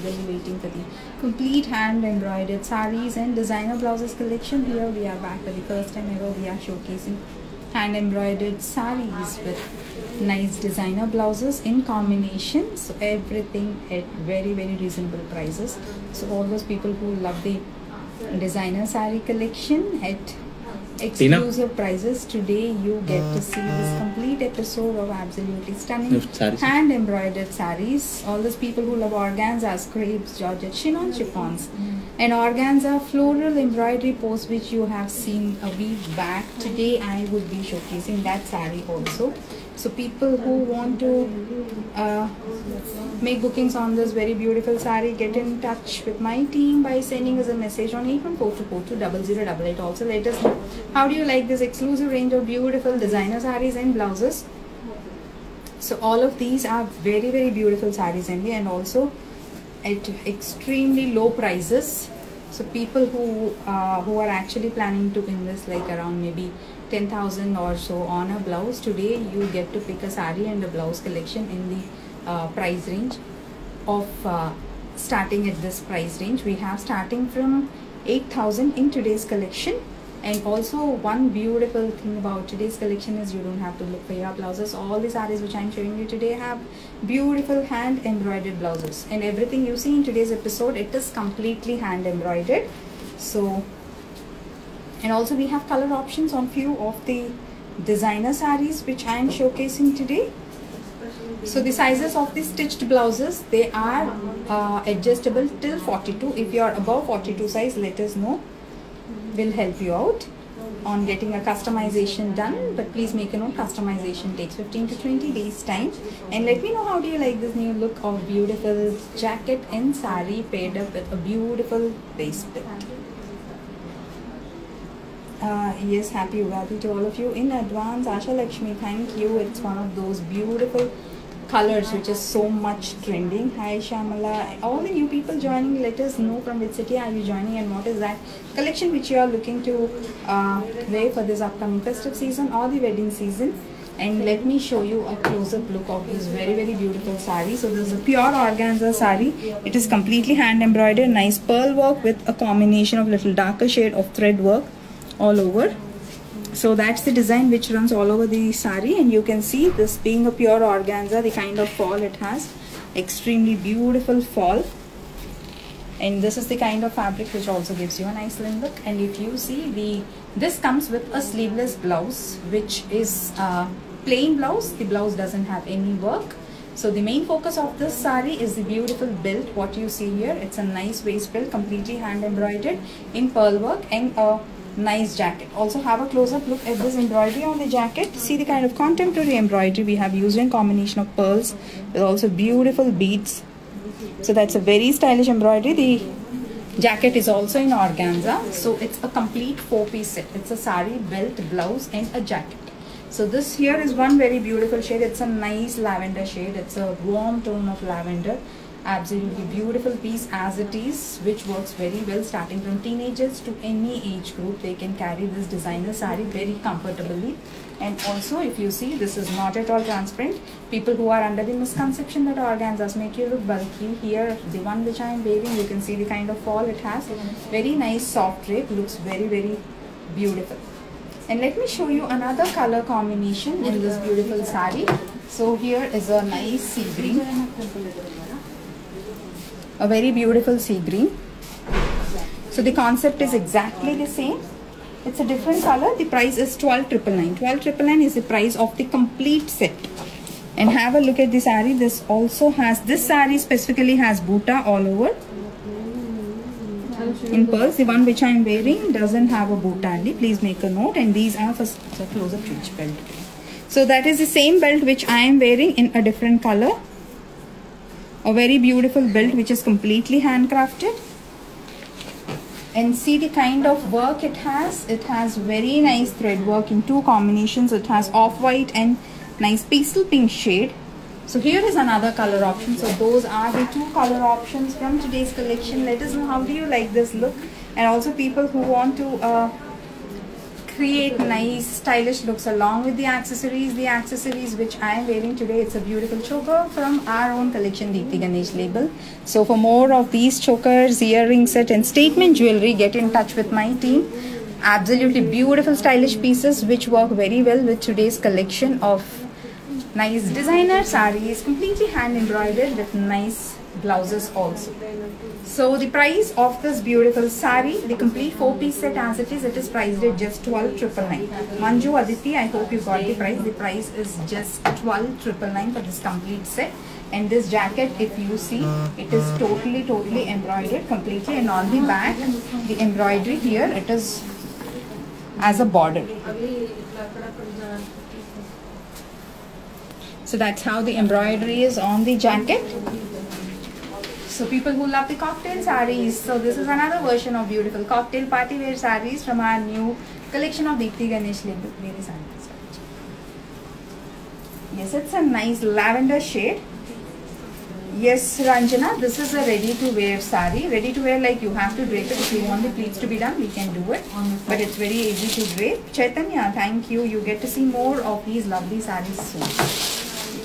eagerly waiting for the complete hand embroidered sarees and designer blouses collection. Here we are back for the first time ever. We are showcasing hand embroidered sarees with nice designer blouses in combination. So everything at very reasonable prices. So all those people who love the designer saree collection at exclusive prices, today you get to see this complete episode of absolutely stunning hand embroidered sarees. All those people who love organza, crepes, georgette, chignon, chiffons, and organza floral embroidery post which you have seen a week back. Today I would be showcasing that saree also. So people who want to make bookings on this very beautiful saree, get in touch with my team by sending us a message on 8142420088. Also let us know how do you like this exclusive range of beautiful designer sarees and blouses. So all of these are very beautiful sarees and also at extremely low prices. So people who are actually planning to invest like around maybe 10,000 or so on a blouse, today you get to pick a saree and a blouse collection in the price range of starting at this price range. We have starting from 8,000 in today's collection. And also one beautiful thing about today's collection is you don't have to look for your blouses. All the sarees which I'm showing you today have beautiful hand embroidered blouses, and everything you see in today's episode, it is completely hand embroidered. So, and also we have color options on few of the designer sarees which I am showcasing today. So the sizes of the stitched blouses, they are adjustable till 42. If you are above 42 size, let us know. Will help you out on getting a customization done, but please make a note, customization takes 15 to 20 days time. And let me know how do you like this new look of beautiful jacket and saree paired up with a beautiful base bit. Yes, happy Ugadi to all of you in advance. Asha Lakshmi, thank you. It's one of those beautiful colors which is so much trending. Hi Shamala, all the new people joining, let us know from which city are you joining and what is that collection which you are looking to wear for this upcoming festive season or the wedding season. And let me show you a close-up look of this very beautiful saree. So this is a pure organza saree. It is completely hand embroidered, nice pearl work with a combination of little darker shade of thread work all over. So that's the design which runs all over the saree, and you can see this being a pure organza, the kind of fall it has, extremely beautiful fall. And this is the kind of fabric which also gives you a nice slim look. And if you see, this comes with a sleeveless blouse which is plain blouse. The blouse doesn't have any work. So the main focus of this saree is the beautiful belt. What you see here, it's a nice waist belt, completely hand embroidered in pearl work, and a nice jacket. Also have a close-up look at this embroidery on the jacket. See the kind of contemporary embroidery we have used in combination of pearls with also beautiful beads. So that's a very stylish embroidery. The jacket is also in organza, so it's a complete 4-piece set. It's a saree, belt, blouse and a jacket. So this here is one very beautiful shade. It's a nice lavender shade. It's a warm tone of lavender. Absolutely beautiful piece as it is, which works very well starting from teenagers to any age group. They can carry this designer saree very comfortably. And also if you see, this is not at all transparent. People who are under the misconception that organzas make you look bulky, here the one which I am wearing, you can see the kind of fall it has. Very nice soft drape, looks very beautiful. And let me show you another color combination in this beautiful saree. So here is a nice sea green, a very beautiful sea green. So the concept is exactly the same. It's a different color. The price is 12,999. 12,999 is the price of the complete set. And have a look at the saree. This also has, this saree specifically has buta all over in pearls. The one which I am wearing doesn't have a buta. Please make a note. And these are for close-up to each belt. So that is the same belt which I am wearing in a different color. A very beautiful belt which is completely handcrafted. And see the kind of work it has. It has very nice thread work in two combinations. It has off-white and nice pastel pink shade. So here is another color option. So those are the two color options from today's collection. Let us know how do you like this look. And also people who want to create nice stylish looks along with the accessories. The accessories which I am wearing today, it's a beautiful choker from our own collection, Deepti Ganesh label. So for more of these chokers, earring set and statement jewelry, get in touch with my team. Absolutely beautiful stylish pieces which work very well with today's collection of nice designer sarees, completely hand embroidered with nice blouses also. So the price of this beautiful saree, the complete 4-piece set as it is priced at just 12,999. Manju, Aditi, I hope you got the price. The price is just 12,999 for this complete set. And this jacket, if you see, it is totally embroidered completely, and on the back, the embroidery here, it is as a border. So that's how the embroidery is on the jacket. So people who love the cocktail sarees, so this is another version of beautiful cocktail party wear sarees from our new collection of Deepti Ganesh label. Yes, it's a nice lavender shade. Yes, Ranjana, this is a ready to wear saree. Ready to wear, like you have to drape it. If you want the pleats to be done, we can do it. But it's very easy to drape. Chaitanya, thank you. You get to see more of these lovely sarees soon.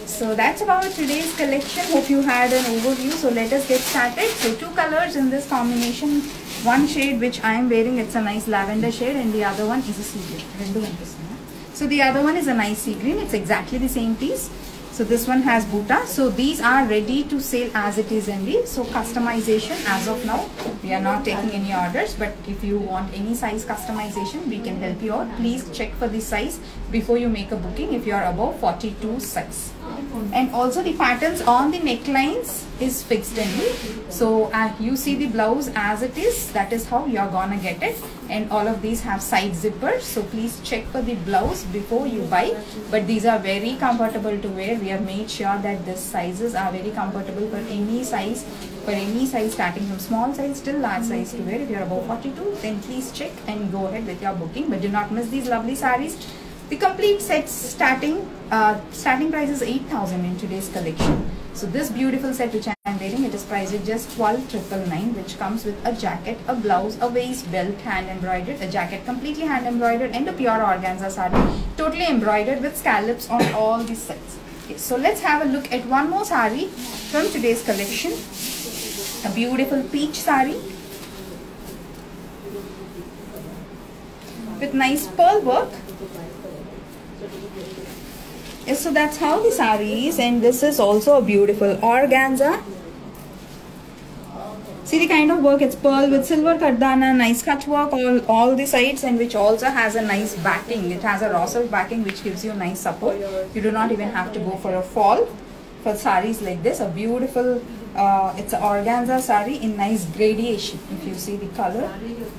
So that's about today's collection. Hope you had an overview. So let us get started. So 2 colors in this combination. One shade which I am wearing, it's a nice lavender shade, and the other one is a sea green. So the other one is a nice sea green. It's exactly the same piece. So this one has Buta. So these are ready to sale as it is only. So customization as of now, we are not taking any orders. But if you want any size customization, we can help you out. Please check for the size before you make a booking if you are above 42 size. And also the patterns on the necklines is fixed only. So you see the blouse as it is, that is how you are gonna get it. And all of these have side zippers, so please check for the blouse before you buy. But these are very comfortable to wear. We have made sure that these sizes are very comfortable for any size, starting from small size till large size to wear. If you are above 42, then please check and go ahead with your booking. But do not miss these lovely sarees. The complete set starting price is 8,000 in today's collection. So this beautiful set which I am wearing, it is priced at just 12,999, which comes with a jacket, a blouse, a waist belt, hand embroidered, a jacket completely hand embroidered, and a pure organza saree, totally embroidered with scallops on all these sets. Okay, so let's have a look at one more saree from today's collection. A beautiful peach saree with nice pearl work. Yes, so that's how the saree is, and this is also a beautiful organza. See the kind of work, it's pearl with silver kardana, nice cut work all the sides, and which also has a nice backing. It has a raw silk backing which gives you nice support. You do not even have to go for a fall for sarees like this. A beautiful, it's an organza saree in nice gradation. If you see the color,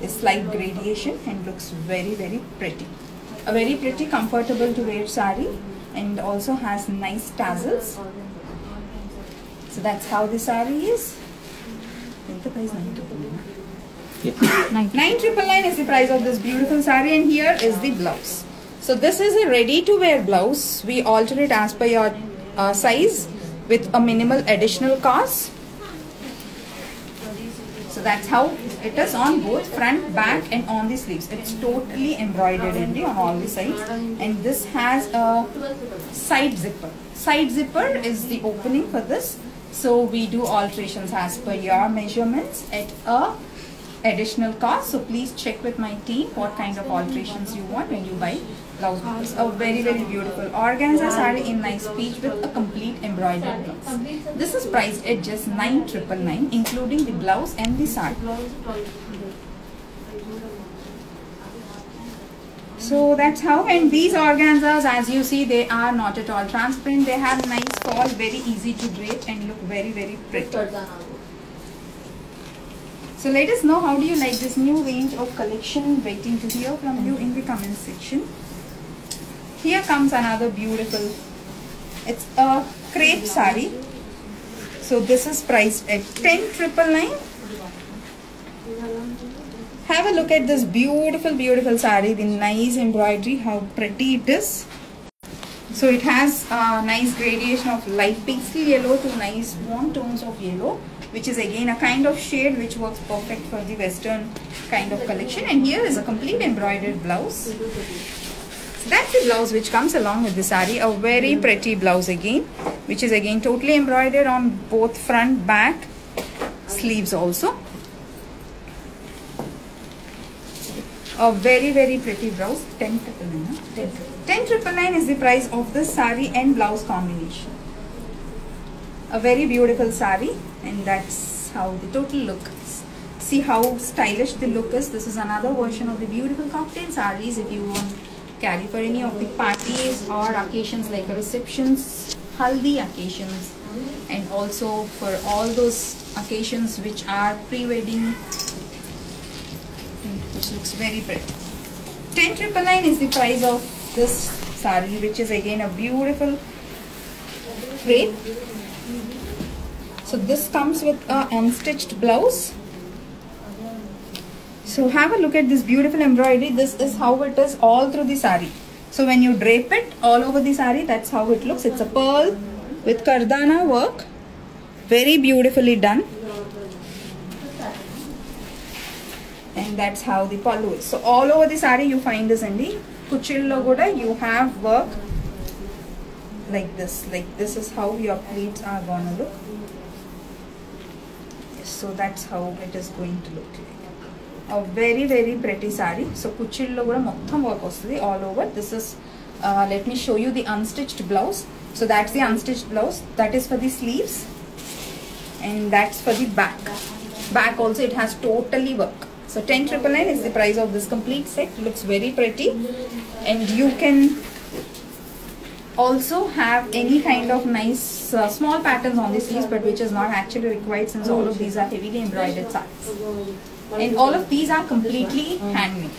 is slight gradation and looks very pretty. A very pretty, comfortable to wear saree, and also has nice tassels. So that's how the saree is. The price 9,999 is the price of this beautiful saree, and here is the blouse. So this is a ready to wear blouse. We alter it as per your size with a minimal additional cost. So that's how it is on both front, back, and on the sleeves. It's totally embroidered on all the sides, and this has a side zipper. Side zipper is the opening for this. So we do alterations as per your measurements at a additional cost. So please check with my team what kind of alterations you want when you buy blouse. A very beautiful organza saree in nice peach with a complete embroidered blouse. This is priced at just 9,999, including the blouse and the saree. So that's how, and these organzas, as you see, they are not at all transparent. They have nice fall, very easy to drape, and look very pretty. So let us know how do you like this new range of collection. Waiting to hear from you in the comment section. Here comes another beautiful, it's a crepe saree. So this is priced at 10,999. Have a look at this beautiful saree, the nice embroidery, how pretty it is. So it has a nice gradation of light pastel yellow to nice warm tones of yellow, which is again a kind of shade which works perfect for the western kind of collection. And here is a complete embroidered blouse. So that's the blouse which comes along with the sari. A very pretty blouse again, which is again totally embroidered on both front, back, sleeves also. A very pretty blouse. 10,999 is the price of this sari and blouse combination. A very beautiful sari, and that's how the total look is. See how stylish the look is. This is another version of the beautiful cocktail saris if you want to carry for any of the parties or occasions like receptions, haldi occasions, and also for all those occasions which are pre-wedding, which looks very pretty. 10,999 is the price of this sari, which is again a beautiful crepe. So this comes with a unstitched blouse. So have a look at this beautiful embroidery. This is how it is all through the sari. So when you drape it all over the sari, that's how it looks. It's a pearl with kardana work. Very beautifully done. And that's how the pallu is. So all over the sari you find this andi. Kuchillo kuda you have work like this. Like this is how your pleats are gonna look. So that's how it is going to look like. A very pretty sari. So kuchillo kuda mottham work ostadi all over. This is let me show you the unstitched blouse. So that's the unstitched blouse. That is for the sleeves, and that's for the back. Back also it has totally work. So 10,999 is the price of this complete set. Looks very pretty, and you can also have any kind of nice small patterns on the sleeves, but which is not actually required since all of these are heavily embroidered saris, and all of these are completely handmade.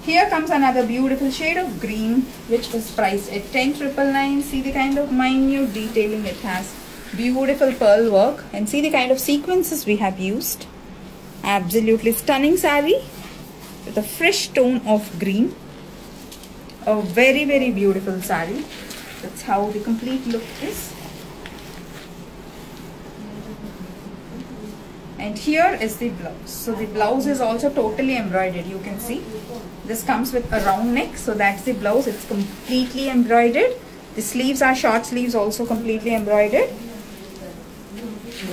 Here comes another beautiful shade of green, which is priced at 10,999. See the kind of minute detailing it has. Beautiful pearl work, and see the kind of sequences we have used. Absolutely stunning sari with a fresh tone of green. A very beautiful sari. That's how the complete look is. And here is the blouse. So the blouse is also totally embroidered. You can see this comes with a round neck. So that's the blouse. It's completely embroidered. The sleeves are short sleeves, also completely embroidered.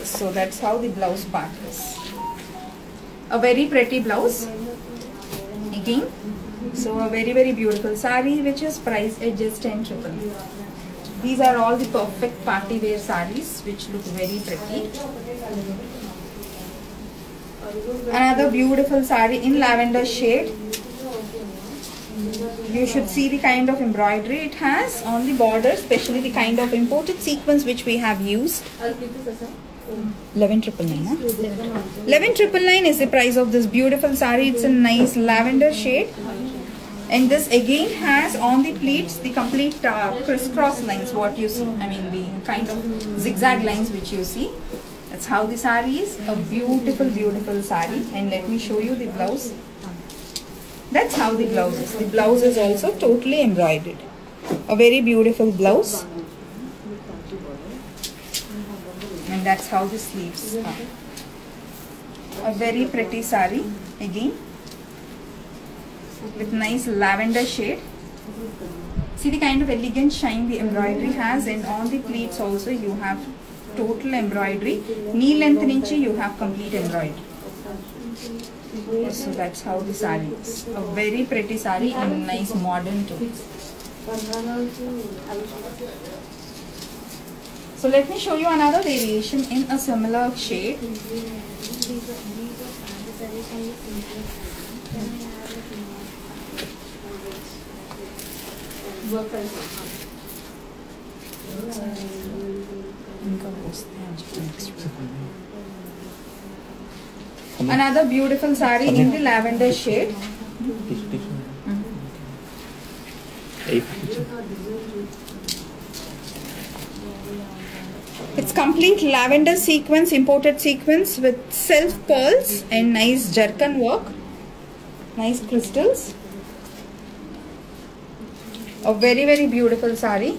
So that's how the blouse part is. A very pretty blouse again. So a very beautiful sari, which is priced at just 10,999. These are all the perfect party wear saris which look very pretty. Another beautiful sari in lavender shade. You should see the kind of embroidery it has on the border, especially the kind of imported sequence which we have used. 11,999. 11,999 is the price of this beautiful sari. It's a nice lavender shade, and this again has on the pleats the complete crisscross lines. What you see, I mean the kind of zigzag lines which you see. That's how the sari is. A beautiful sari. And let me show you the blouse. That's how the blouse is. The blouse is also totally embroidered. A very beautiful blouse. And that's how the sleeves are. A very pretty sari again with nice lavender shade. See the kind of elegant shine the embroidery has, and on the pleats also you have total embroidery. Knee length nunchi you have complete embroidery. So that's how the sari is. A very pretty sari in nice modern tones. So let me show you another variation in a similar shade. Another beautiful sari in the lavender shade. It's complete lavender sequence, imported sequence with self pearls and nice jerkin work, nice crystals. A very beautiful sari.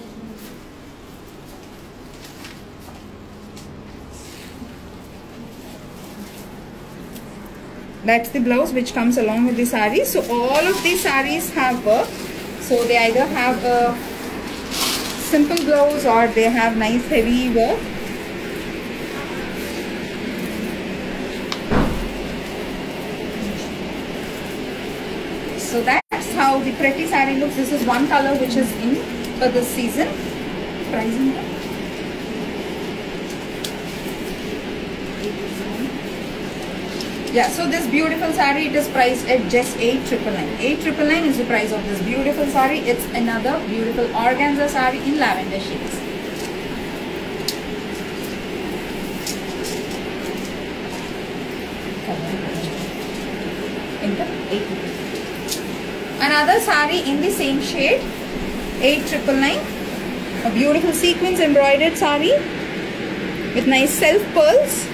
that's the blouse which comes along with the saree. So all of these sarees have work. So they either have a simple blouse or they have nice heavy work. So that's how the pretty saree looks. This is one color which is in for this season. Pricing. Yeah, so this beautiful saree, it is priced at just 8,999. 8,999 is the price of this beautiful saree. It's another beautiful organza saree in lavender shades. Another saree in the same shade, 8,999. A beautiful sequins embroidered saree with nice self pearls.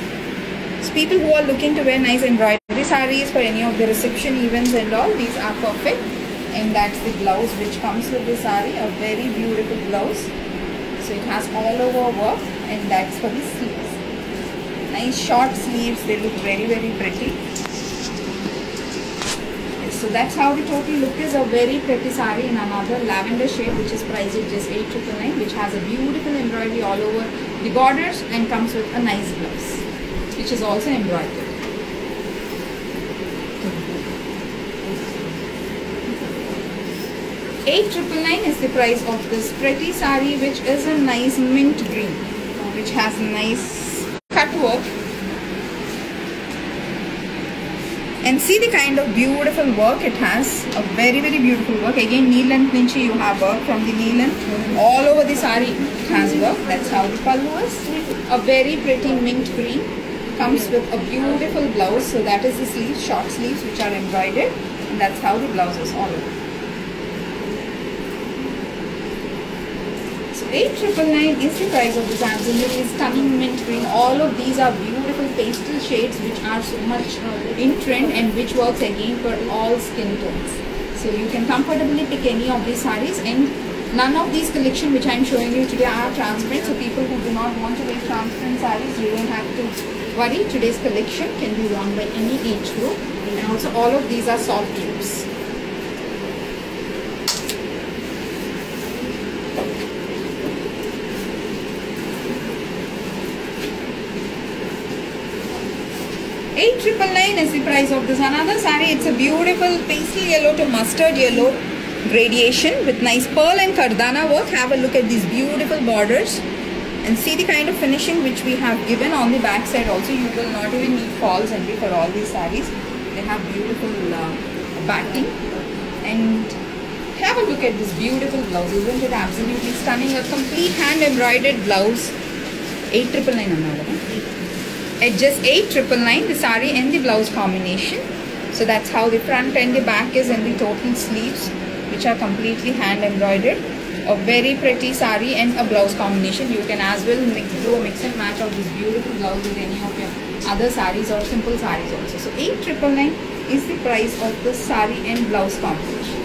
So people who are looking to wear nice embroidery sarees for any of the reception events and all, these are perfect. And that's the blouse which comes with the saree, a very beautiful blouse. So it has all over work, and that's for the sleeves. Nice short sleeves, they look very pretty. So that's how the total look is. A very pretty saree in another lavender shade, which is priced at just 8,999, which has a beautiful embroidery all over the borders and comes with a nice blouse, which is also embroidered. 8,999 is the price of this pretty saree, which is a nice mint green, which has nice cut work. And see the kind of beautiful work it has. A very beautiful work. Again, knee length niche, you have work from the knee length. All over the saree it has work. That's how the pallu is. A very pretty mint green. Comes with a beautiful blouse. So that is the sleeves, short sleeves, which are embroidered. And that's how the blouse is all over. So 8,999 is the price of this ancillary stunning mint green. All of these are beautiful pastel shades which are so much in trend and which works again for all skin tones. So you can comfortably pick any of these sarees, and none of these collection which I am showing you today are transparent. So people who do not want to wear transparent sarees, you don't have to worry. Today's collection can be worn by any age group, and also all of these are soft dupes. $8,999 is the price of this. Another saree, it's a beautiful pastel yellow to mustard yellow gradation with nice pearl and kardana work. Have a look at these beautiful borders and see the kind of finishing which we have given on the back side also. You will not even need falls entry for all these sarees. They have beautiful backing. And have a look at this beautiful blouse. Isn't it absolutely stunning? A complete hand embroidered blouse. 8,999 at just 8,999, the saree and the blouse combination. So that's how the front and the back is, and the total sleeves which are completely hand embroidered. A very pretty saree and a blouse combination. You can as well do a mix and match of this beautiful blouse with any of your other sarees or simple sarees also. So 8,999 is the price of the saree and blouse combination.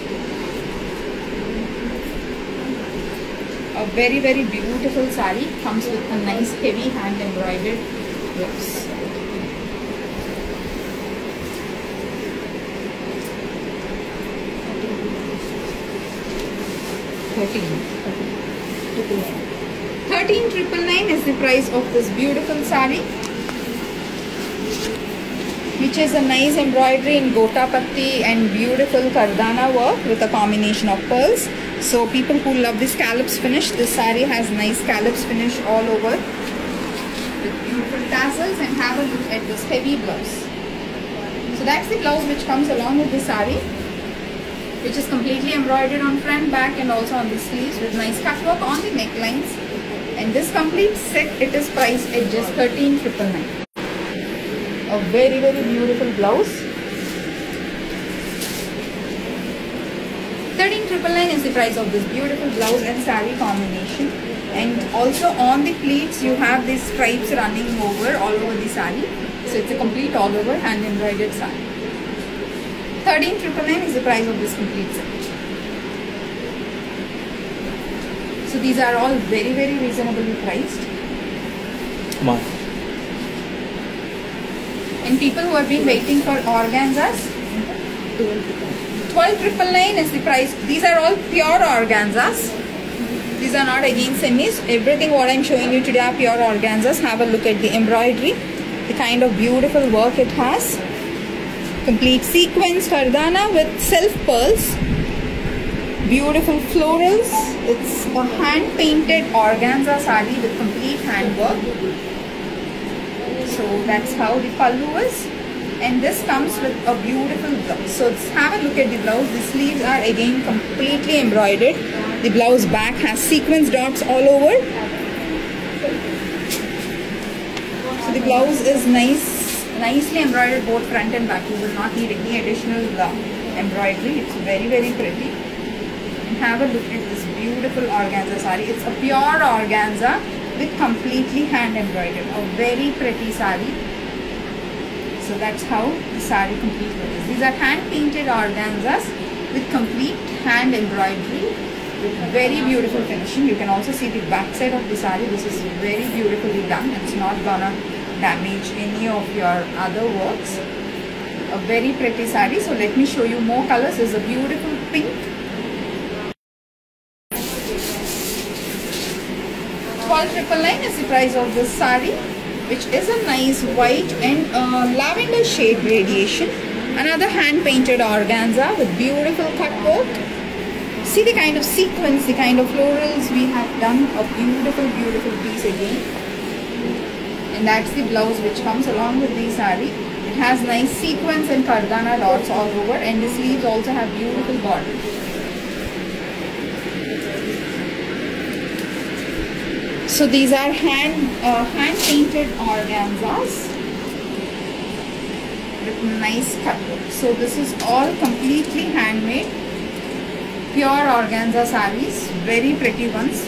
A very beautiful saree, comes with a nice heavy hand embroidered blouse. $13,999 is the price of this beautiful saree, which is a nice embroidery in gota patti and beautiful kardana work with a combination of pearls. So people who love the scallops finish, this saree has nice scallops finish all over with beautiful tassels. And have a look at this heavy blouse. So that's the blouse which comes along with the saree, which is completely embroidered on front, back and also on the sleeves with nice cut work on the necklines. And this complete set, it is priced at just 13,999. A very beautiful blouse. 13,999 is the price of this beautiful blouse and saree combination. And also on the pleats you have these stripes running over all over the saree. So it's a complete all over hand embroidered saree. 13,999 is the price of this complete set. So these are all very reasonably priced. Come on. And people who have been waiting for organzas, 12,999 is the price. These are all pure organzas. These are not again semis. Everything what I'm showing you today are pure organzas. Have a look at the embroidery, the kind of beautiful work it has. Complete sequence kardana with self pearls. Beautiful florals. It's a hand painted organza sari with complete handwork. So that's how the pallu is. And this comes with a beautiful blouse. So let's have a look at the blouse. The sleeves are again completely embroidered. The blouse back has sequence dots all over. So the blouse is nicely embroidered both front and back. You will not need any additional embroidery. It's very pretty. And have a look at this beautiful organza sari. It's a pure organza with completely hand embroidered. A very pretty sari. So that's how the sari complete is. These are hand painted organzas with complete hand embroidery with very beautiful finishing. You can also see the back side of the sari. This is very beautifully done. It's not gonna damage any of your other works. A very pretty sari. So let me show you more colors. This is a beautiful pink. 12,999 is the price of this sari, which is a nice white and lavender shade gradation. Another hand painted organza with beautiful cut work. See the kind of sequence, the kind of florals we have done. A beautiful piece again. And that's the blouse which comes along with the sari. It has nice sequence and kardana dots all over, and the sleeves also have beautiful border. So these are hand painted organzas with nice cut work. So this is all completely handmade, pure organza sarees, very pretty ones.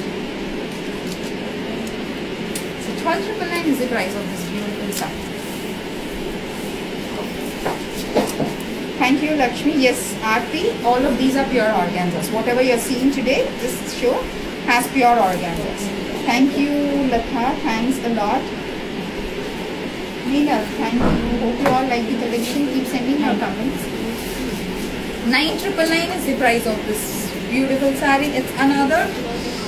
So 12,999 is the price of this beautiful saree. Thank you, Lakshmi. Yes, Aarti, all of these are pure organzas. Whatever you are seeing today, this show has pure organzas. Thank you, Latha. Thanks a lot. Neela, thank you. Hope you all like the collection. Keep sending your comments. 9,999 is the price of this beautiful saree. It's another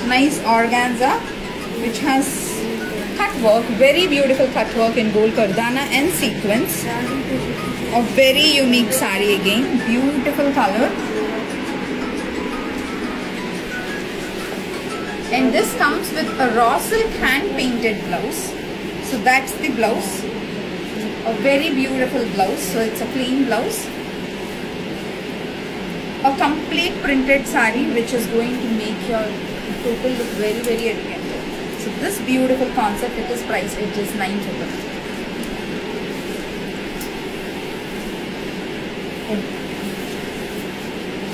nice organza which has cut work, very beautiful cut work in gold kardana and sequence. A very unique saree again. Beautiful color. And this comes with a raw silk hand painted blouse. So that's the blouse. A very beautiful blouse. So it's a plain blouse. A complete printed saree which is going to make your total look very elegant. So this beautiful concept, it is priced at just 9,999.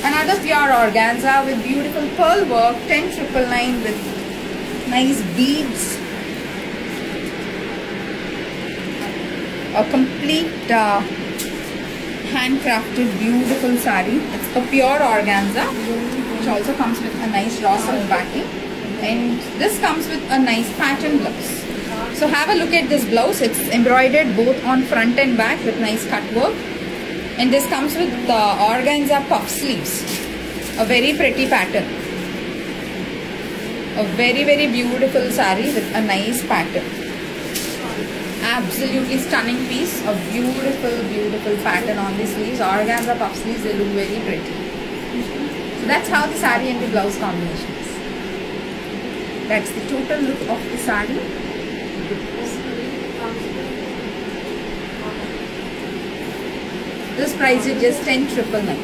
Another pure organza with beautiful pearl work, 10,999 with nice beads. A complete handcrafted beautiful saree. It's a pure organza which also comes with a nice raw silk backing, and this comes with a nice pattern blouse. So have a look at this blouse. It's embroidered both on front and back with nice cut work. And this comes with the organza puff sleeves. A very pretty pattern. A very beautiful saree with a nice pattern. Absolutely stunning piece. A beautiful pattern on the sleeves. Organza puff sleeves, they look very pretty. So that's how the saree and the blouse combination is. That's the total look of the saree. This price is just 10,999.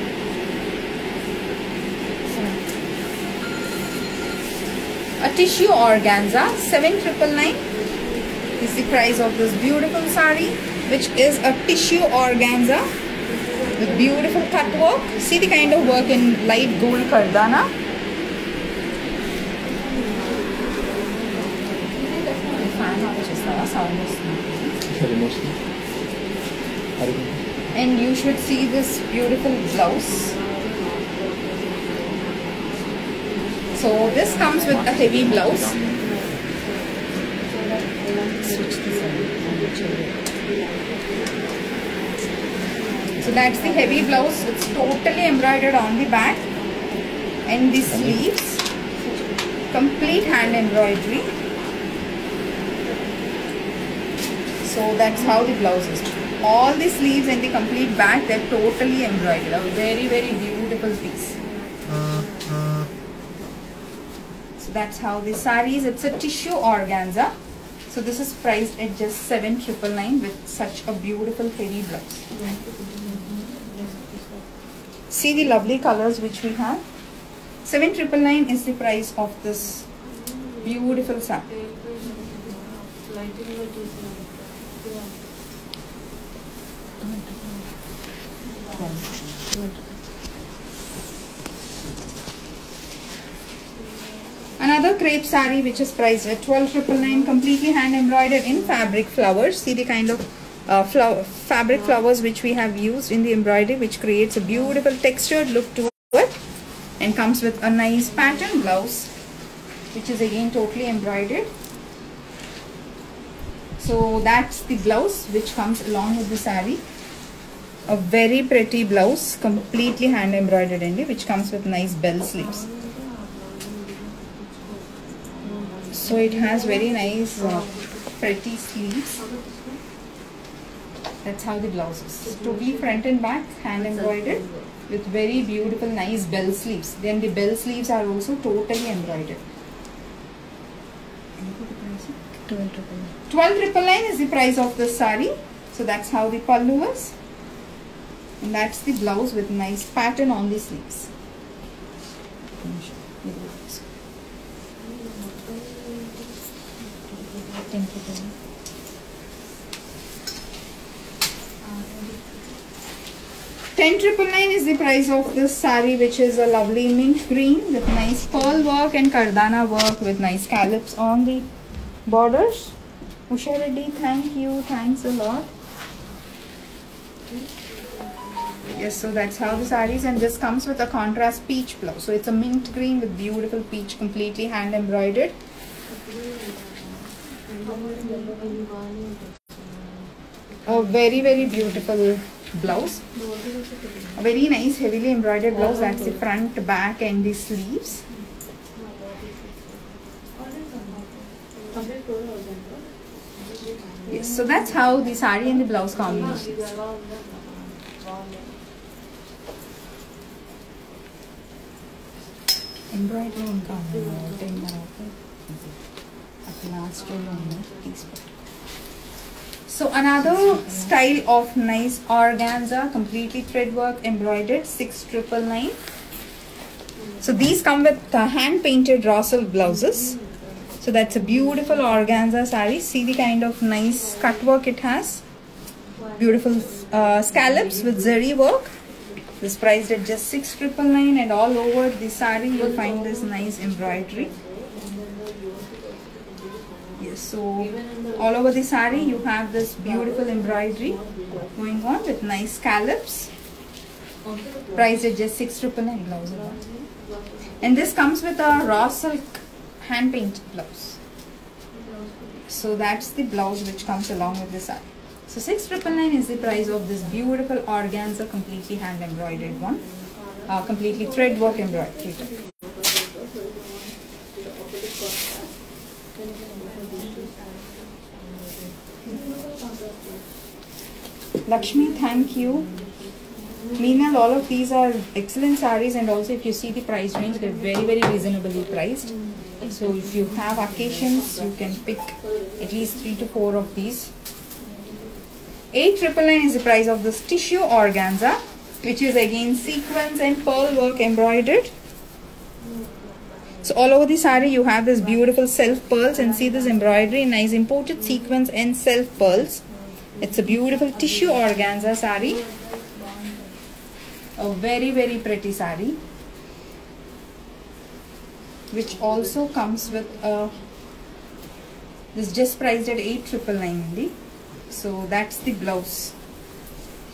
A tissue organza, 7,999 is the price of this beautiful saree, which is a tissue organza with beautiful cut work. See the kind of work in light gold kardana. And you should see this beautiful blouse. So this comes with a heavy blouse. So that's the heavy blouse. It's totally embroidered on the back and the sleeves. Complete hand embroidery. So that's how the blouse is. All the sleeves and the complete back, they're totally embroidered. A very, very beautiful piece. So that's how the saree is. It's a tissue organza. So this is priced at just 7,999 with such a beautiful heavy blouse. See the lovely colors which we have. 7,999 is the price of this beautiful saree. Another crepe saree which is priced at 12,999, completely hand embroidered in fabric flowers. See the kind of fabric flowers which we have used in the embroidery, which creates a beautiful textured look to it, and comes with a nice pattern blouse which is again totally embroidered. So that's the blouse which comes along with the saree. A very pretty blouse, completely hand embroidered in it, which comes with nice bell sleeves. So it has very nice pretty sleeves. That's how the blouse is. Totally front and back hand embroidered with very beautiful nice bell sleeves. Then the bell sleeves are also totally embroidered. 12,999 is the price of this saree. So that's how the pallu is. And that's the blouse with nice pattern on the sleeves. $10,999 is the price of this saree, which is a lovely mint green with nice pearl work and kardana work with nice scallops on the borders. Usha Reddy, thank you. Thanks a lot. Yes, so that's how the saree is, and this comes with a contrast peach blouse. So it's a mint green with beautiful peach, completely hand embroidered. A very, very beautiful blouse. A very nice heavily embroidered blouse. That's the front, back and the sleeves. Yes, so that's how the saree and the blouse combination is. Embroidery So another style of nice organza, completely thread work embroidered, 6,999. So these come with hand painted raw silk blouses. So that's a beautiful organza saree. See the kind of nice cut work it has. Beautiful scallops with zari work. This priced at just 6,999, and all over the saree you'll find this nice embroidery. Yes, so all over the saree you have this beautiful embroidery going on with nice scallops. Priced at just 6,999 blouse. And this comes with a raw silk hand painted blouse. So that's the blouse which comes along with the saree. So 6,999 is the price of this beautiful organza, completely hand embroidered one, completely thread work embroidery. Lakshmi, thank you. Meanwhile, all of these are excellent sarees, and also if you see the price range, they're very, very reasonably priced. So if you have occasions, you can pick at least 3 to 4 of these. 8,999 is the price of this tissue organza, which is again sequins and pearl work embroidered. So all over the saree you have this beautiful self pearls, and see this embroidery, nice imported sequins and self pearls. It's a beautiful tissue organza saree. A very, very pretty saree, which also comes with a, this just priced at 8,999 only. So that's the blouse.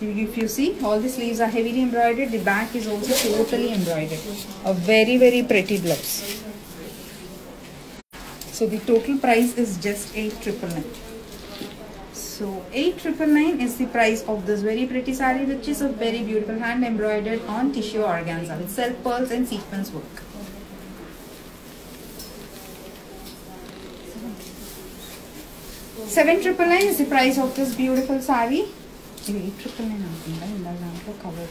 If you see, all the sleeves are heavily embroidered. The back is also totally embroidered. A very, very pretty blouse. So the total price is just 8,999. So 8,999 is the price of this very pretty saree, which is a very beautiful hand embroidered on tissue organza with self pearls and sequence work. 7,999 is the price of this beautiful saree. 8,999 cover.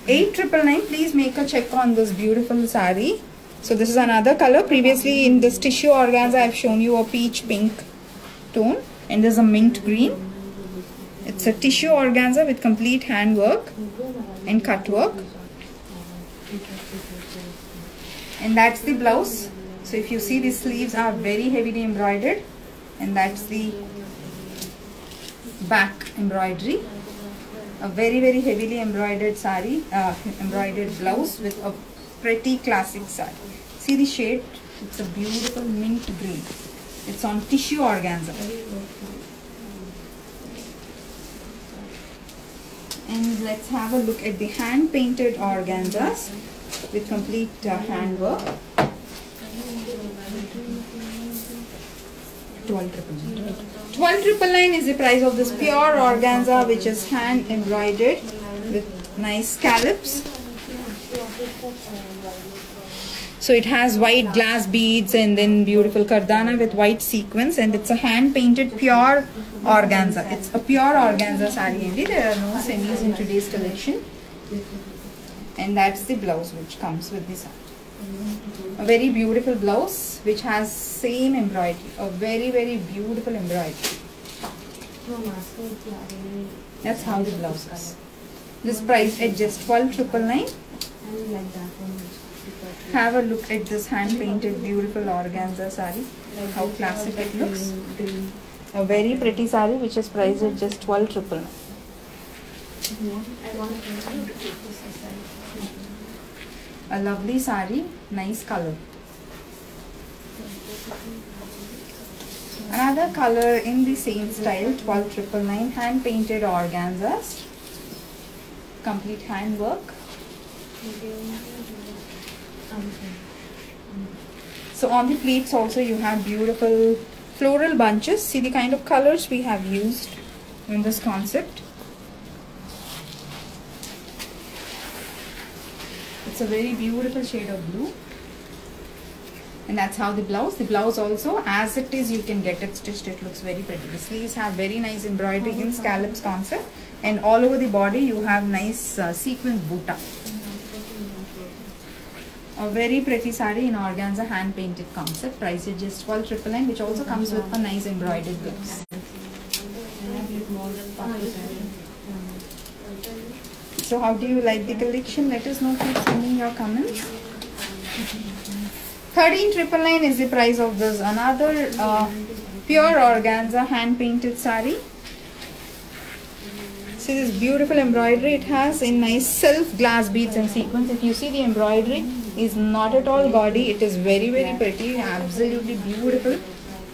8,999. Please make a check on this beautiful saree. So this is another color. Previously in this tissue organza I have shown you a peach pink tone, and this is a mint green. It's a tissue organza with complete hand work and cut work, and that's the blouse. So if you see, the sleeves are very heavily embroidered, and that's the back embroidery. A very heavily embroidered saree, embroidered blouse with a pretty classic saree. See the shade, it's a beautiful mint green. It's on tissue organza. And let's have a look at the hand painted organzas with complete hand work. 12,999 is the price of this pure organza, which is hand embroidered with nice scallops. So it has white glass beads and then beautiful kardana with white sequins, and it's a hand painted pure organza. It's a pure organza saree only. There are no semis in today's collection. And that's the blouse which comes with this saree. A very beautiful blouse which has same embroidery. A very beautiful embroidery. That's how the blouse is. This price at just 12,999. Have a look at this hand painted beautiful organza saree. How classic it looks. A very pretty saree which is priced at just 12,999. A lovely saree, nice color. Another color in the same style, 12,999, hand painted organzas, complete hand work. So on the pleats also you have beautiful floral bunches. See the kind of colors we have used in this concept. It's a very beautiful shade of blue. And that's how the blouse also, as it is, you can get it stitched. It looks very pretty. The sleeves have very nice embroidery in scallops concept, and all over the body you have nice sequin buta. A very pretty saree in organza hand painted concept, priced at just 12,999, which also comes with a nice embroidered blouse. So how do you like the collection? Let us know. Keep sending your comments. 13,999 is the price of this. Another pure organza hand painted saree. See this beautiful embroidery it has in nice self glass beads and sequins. If you see, the embroidery is not at all gaudy. It is very pretty, absolutely beautiful,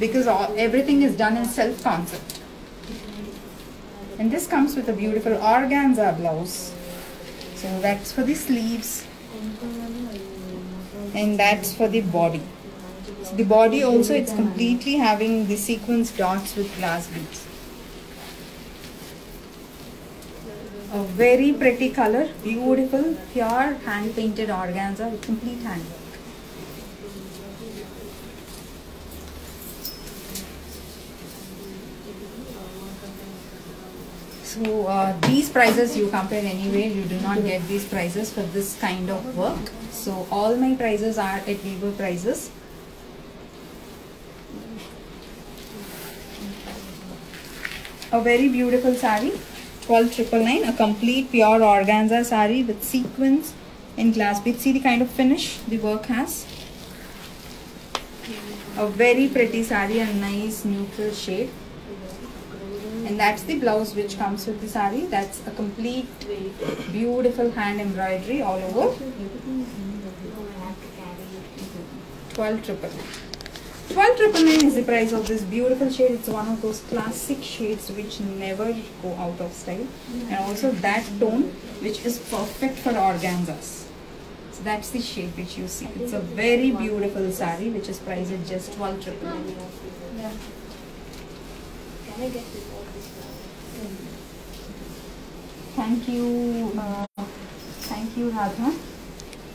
because everything is done in self concept. And this comes with a beautiful organza blouse. So that's for the sleeves, and that's for the body. So the body also, it's completely having the sequence dots with glass beads. A very pretty color, beautiful, pure hand painted organza with complete hand work. So these prices you compare anywhere. You do not get these prices for this kind of work. So all my prices are at Weaver prices. A very beautiful saree, 12,999, a complete pure organza saree with sequins and glass beads. See the kind of finish the work has. A very pretty saree, a nice neutral shade. And that's the blouse which comes with the saree. That's a complete beautiful hand embroidery all over. 12,999. 12,999 is the price of this beautiful shade. It's one of those classic shades which never go out of style. And also that tone which is perfect for organzas. So that's the shape which you see. It's a very beautiful sari which is priced at just 12,999. Yeah. Can I get this? Thank you, Radha.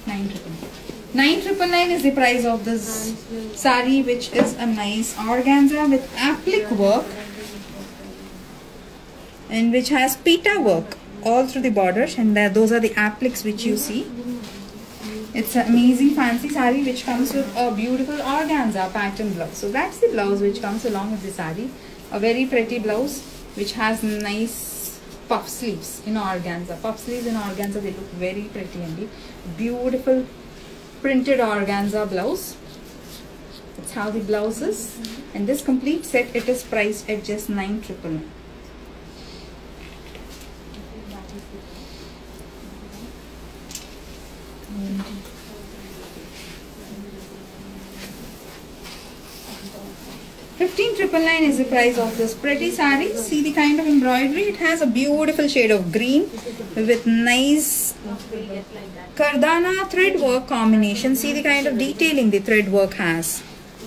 9,999 is the price of this sari, which is a nice organza with applique work and which has pita work all through the borders, and those are the appliques which you see. It's an amazing fancy sari which comes with a beautiful organza pattern blouse. So that's the blouse which comes along with the sari. A very pretty blouse which has nice puff sleeves in organza. Puff sleeves in organza, they look very pretty indeed. Beautiful printed organza blouse. That's how the blouse is. And this complete set, it is priced at just 9,999. 15,999 is the price of this pretty sari. See the kind of embroidery. It has a beautiful shade of green with nice kardana thread work combination. See the kind of detailing the thread work has.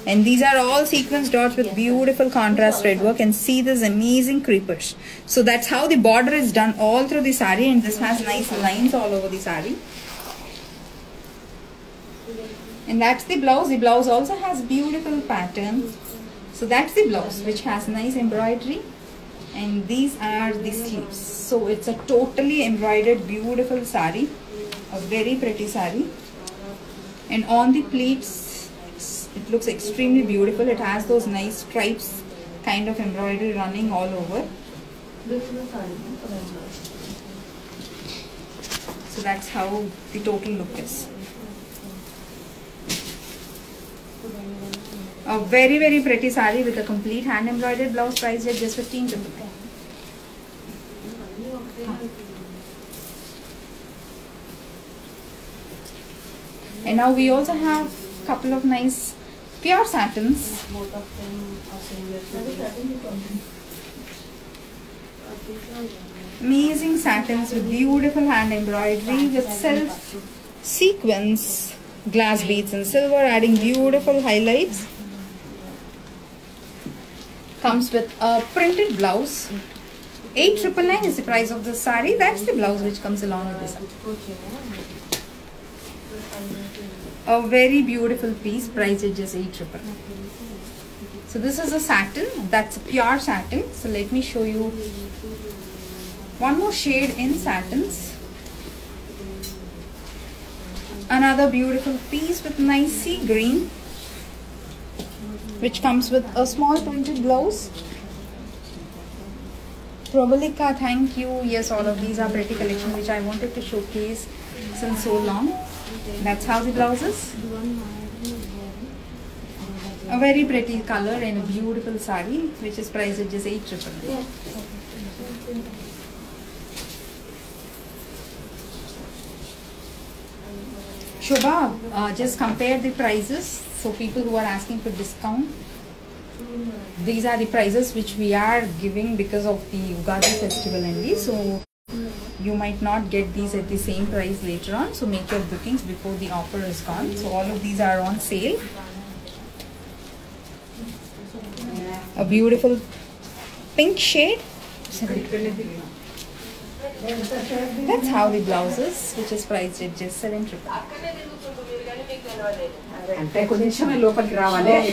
And these are all sequence dots with beautiful contrast thread work, and see this amazing creepers. So that's how the border is done all through the sari, and this has nice lines all over the sari. And that's the blouse. The blouse also has beautiful patterns. So that's the blouse which has nice embroidery, and these are the sleeves. So it's a totally embroidered beautiful sari, a very pretty sari. And on the pleats, it looks extremely beautiful. It has those nice stripes kind of embroidery running all over. So that's how the total look is. A very, very pretty sari with a complete hand embroidered blouse, priced at just 15,999. And now we also have a couple of nice pure satins. Amazing satins with beautiful hand embroidery with self sequins, glass beads and silver, adding beautiful highlights. Comes with a printed blouse. 8,999 is the price of this sari. That's the blouse which comes along with this. A very beautiful piece, priced at just 8,999. So this is a satin. That's a pure satin. So let me show you one more shade in satins. Another beautiful piece with nice sea green, which comes with a small printed blouse. Probalika, thank you. Yes, all of these are pretty collection which I wanted to showcase since so long. That's how the blouse is. A very pretty color and a beautiful sari, which is priced at just 8,999. Shobha, just compare the prices. So people who are asking for discount, these are the prices which we are giving because of the Ugadi festival only. So you might not get these at the same price later on. So make your bookings before the offer is gone. So all of these are on sale. A beautiful pink shade. That's how the blouse is, which is priced at just 7,999.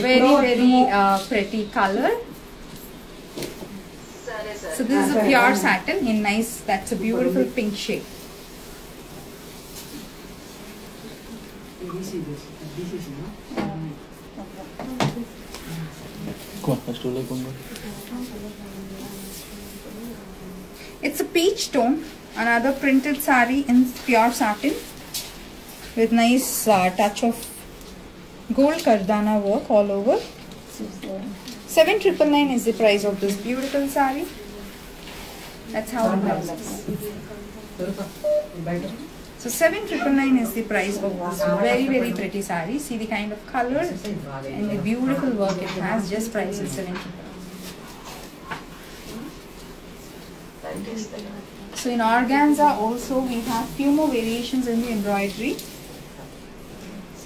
Very, very pretty color. So this is a pure satin in nice, that's a beautiful pink shade. It's a peach tone, another printed sari in pure satin with nice touch of gold kardana work all over. 7,999 is the price of this beautiful sari. That's how the blouse is. So 7,999 is the price of this very, very pretty sari. See the kind of color and the beautiful work it has, just priced at 7,999. So in organza also we have few more variations in the embroidery.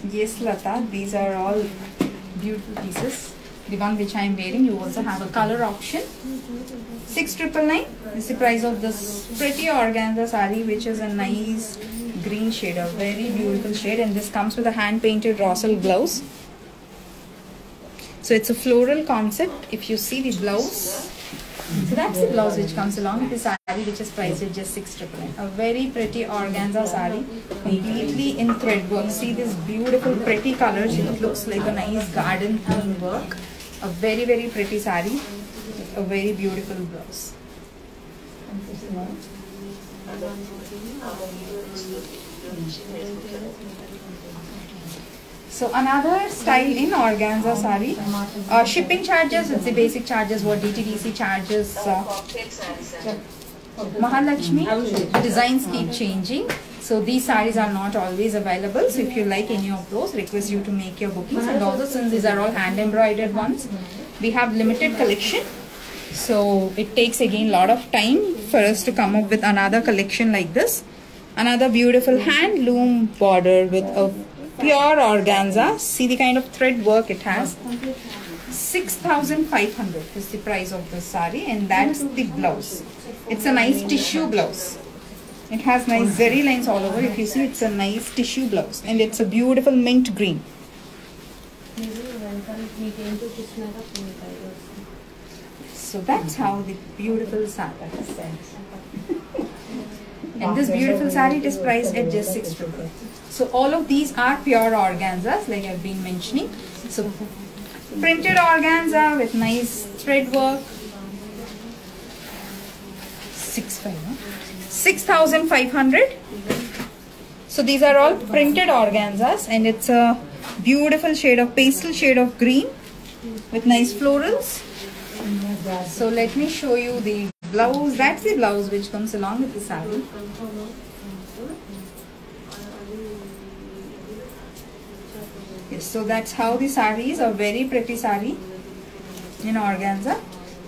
Yes, Lata, these are all beautiful pieces. The one which I am wearing, you also have a color option. 6,999 is the price of this pretty organza sari, which is a nice green shade, a very beautiful shade, and this comes with a hand painted Russell blouse. So it's a floral concept. If you see the blouse, so that's the blouse which comes along with the sari, which is priced at just 6,999. A very pretty organza sari, completely in thread work. See this beautiful pretty colors. It looks like a nice garden theme work. A very pretty sari with a very beautiful blouse. So another style in organza sari. Shipping charges, it's the basic charges what DTDC charges. Mahalakshmi, designs keep changing. So these saris are not always available. So if you like any of those, request you to make your bookings. And also since these are all hand embroidered ones, we have limited collection. So it takes again a lot of time for us to come up with another collection like this. Another beautiful hand loom border with a pure organza. See the kind of thread work it has. 6,500 is the price of this sari, and that's the blouse. It's a nice tissue blouse. It has nice zeri lines all over. If you see, it's a nice tissue blouse, and it's a beautiful mint green. So that's how the beautiful sari is. And this beautiful sari is priced at just 6,000. So all of these are pure organzas, like I've been mentioning. So printed organza with nice thread work. 6,500. So these are all printed organzas, and it's a beautiful shade of pastel shade of green with nice florals. So let me show you the blouse. That's the blouse which comes along with the sari. Yes, so that's how the sari is. A very pretty sari in organza.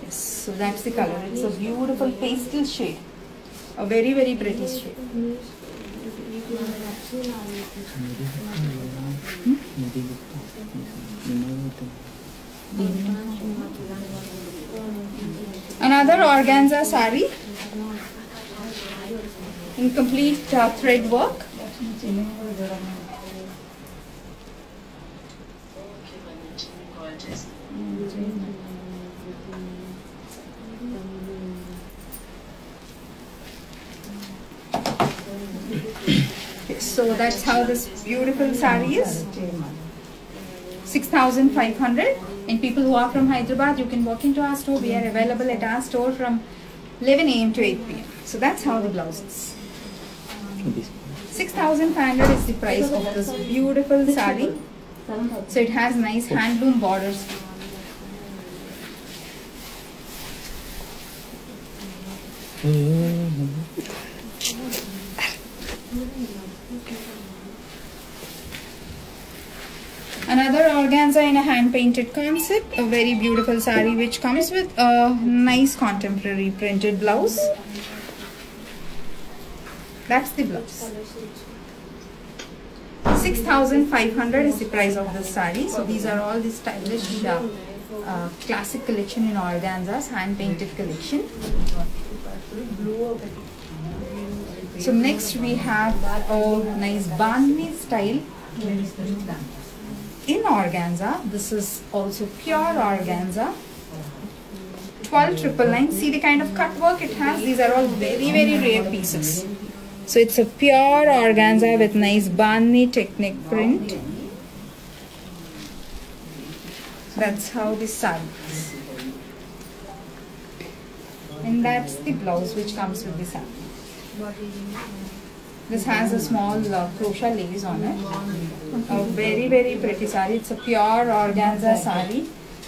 Yes, so that's the color. It's a beautiful pastel shade. A very pretty shade. Another organza sari in complete thread work. So that's how this beautiful sari is. 6,500. And people who are from Hyderabad, you can walk into our store. We are available at our store from 11 AM to 8 PM. So that's how the blouse is. 6,500 is the price of this beautiful sari. So it has nice handloom borders. Another organza in a hand painted concept, a very beautiful sari which comes with a nice contemporary printed blouse. That's the blouse. 6,500 is the price of this sari. So these are all the stylish classic collection in organzas, hand painted collection. So next we have a nice bandhni style in organza. This is also pure organza. 12,999. See the kind of cut work it has. These are all very rare pieces. So it's a pure organza with nice bandhni technique print. That's how this sari is. And that's the blouse which comes with the sari. This has a small crochet lace on it. A very pretty sari. It's a pure organza sari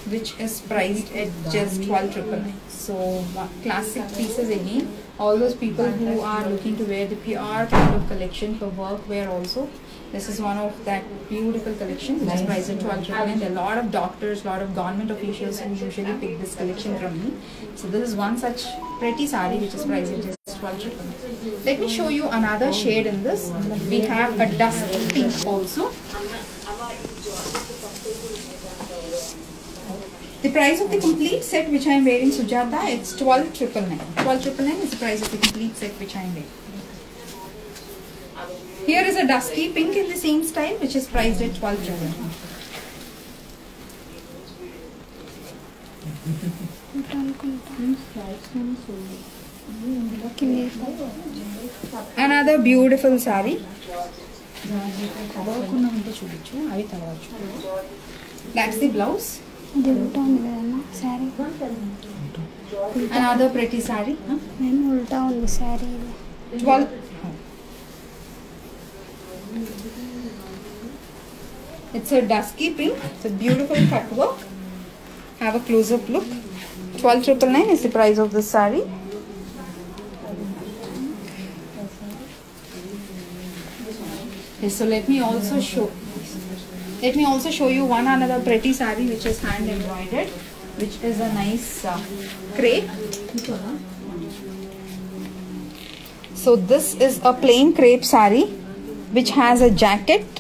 which is priced at just 12,999. So classic pieces again. All those people who are looking to wear the pure kind of collection for work wear also. This is one of that beautiful collection which is priced at 12,999. There are a lot of doctors, lot of government officials who usually pick this collection from me. So this is one such pretty sari which is priced at just 12,999. Let me show you another shade in this. We have a dusky pink also. The price of the complete set which I am wearing, Sujata, it's 12,999. 12,999 is the price of the complete set which I am wearing. Here is a dusky pink in the same style which is priced at 12,999. Another beautiful saree. That's the blouse. Another pretty saree. 12. It's a dusky pink. It's a beautiful cut work. Have a close-up look. 12,999 is the price of this saree. Okay, so let me also show you one another pretty saree which is hand embroidered, which is a nice crepe. So this is a plain crepe saree which has a jacket,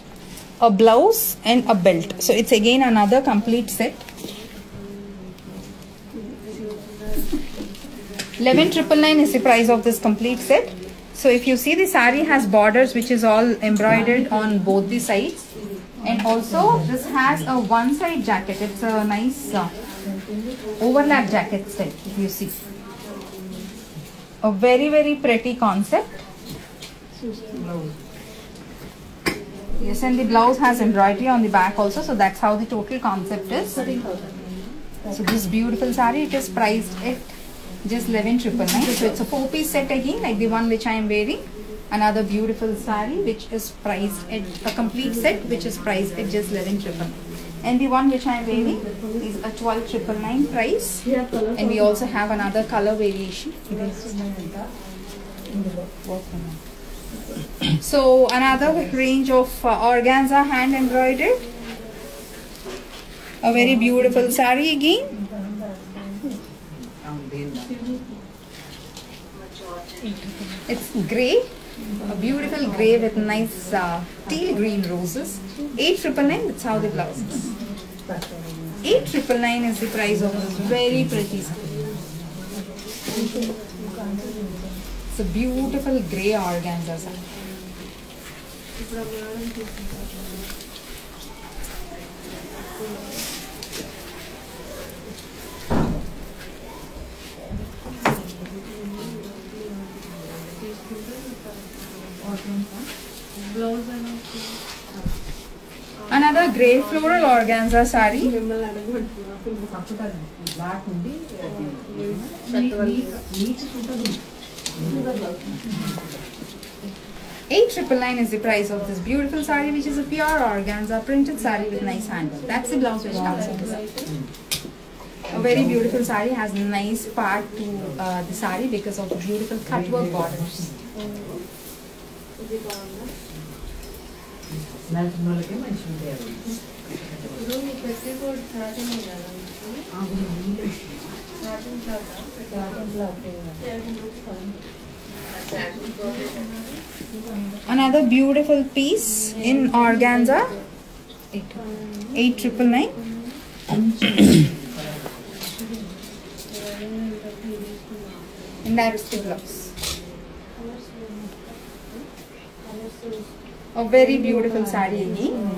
a blouse and a belt. So it's again another complete set. 11,999 is the price of this complete set. So if you see, the saree has borders which is all embroidered on both the sides, and also this has a one side jacket. It's a nice overlap jacket style if you see. A very pretty concept. Yes, and the blouse has embroidery on the back also, so that's how the total concept is. So this beautiful saree, it is priced at just 11,999. So it's a 4-piece set again, like the one which I am wearing. Another beautiful saree which is priced at a complete set which is priced at just 11,999. And the one which I am wearing is a 12,999 price. And we also have another color variation. So another range of organza hand embroidered. A very beautiful saree again. It's grey, a beautiful grey with nice teal green roses. 8,999, that's how the blouse is. 8,999 is the price of this very pretty saree. It's a beautiful grey organza saree. Another grey floral organza saree. 8,999 is the price of this beautiful saree, which is a pure organza printed saree with nice handle. That's the blouse which comes with this. A very beautiful saree, has a nice part to the saree because of the beautiful cut work borders. Another beautiful piece in organza. 8,999. And that's the blouse. A very beautiful saree again.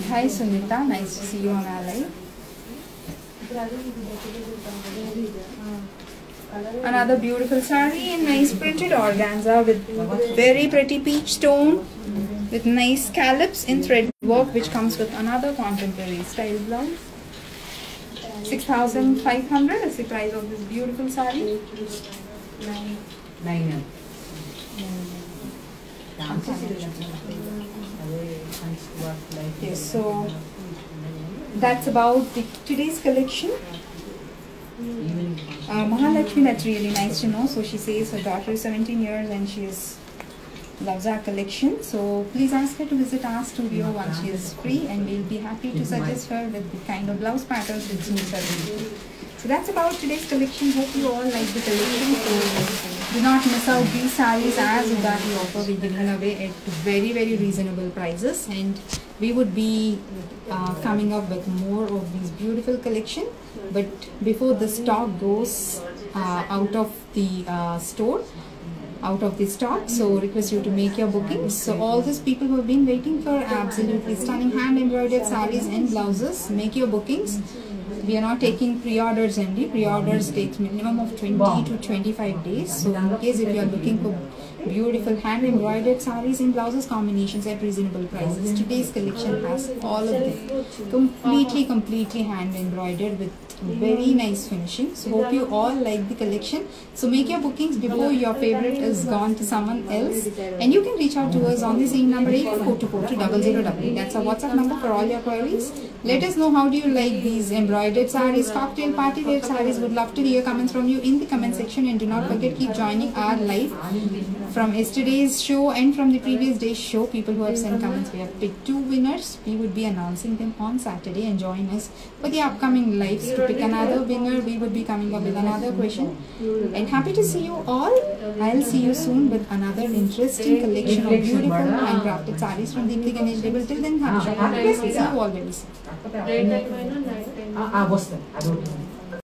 Hi Sunita, nice to see you on our live. Another beautiful saree in nice printed organza with very pretty peach tone with nice scallops in thread work, which comes with another contemporary style blouse. 6,500 is the price of this beautiful saree. 9. Okay, so that's about today's collection. Mahalakshmi, that's really nice to know. So she says her daughter is 17 years and she loves our collection. So please ask her to visit our studio once she is free, and we'll be happy to suggest her with the kind of blouse patterns which suits her. So that's about today's collection. Hope you all like the collection. So do not miss out these sarees as Ugadi offer. We're giving away at very reasonable prices, and we would be coming up with more of these beautiful collection. But before the stock goes out of the store, out of the stock, so request you to make your bookings. So all these people who have been waiting for absolutely stunning hand embroidered sarees and blouses, make your bookings. We are not taking pre-orders only. Pre-orders takes minimum of 20 to 25 days. So in case if you are looking for beautiful hand embroidered sarees and blouses combinations at reasonable prices, today's collection has all of them completely hand embroidered with very nice finishing. So hope you all like the collection. So make your bookings before your favorite is gone to someone else, and you can reach out to us on the same number 8442400088. That's our WhatsApp number for all your queries. Let us know how do you like these embroidered sarees, cocktail party wear sarees. Would love to hear comments from you in the comment section, and do not forget, keep joining our live from yesterday's show and from the previous day's show. People who have sent comments, we have picked 2 winners. We would be announcing them on Saturday, and join us for the upcoming lives to pick another winner. We would be coming up with another question, and happy to see you all. I'll see you soon with another interesting collection of beautiful handcrafted sarees from Deeply Ganesh Label. Till then, happy shopping. See you all very soon. Boston. I don't know.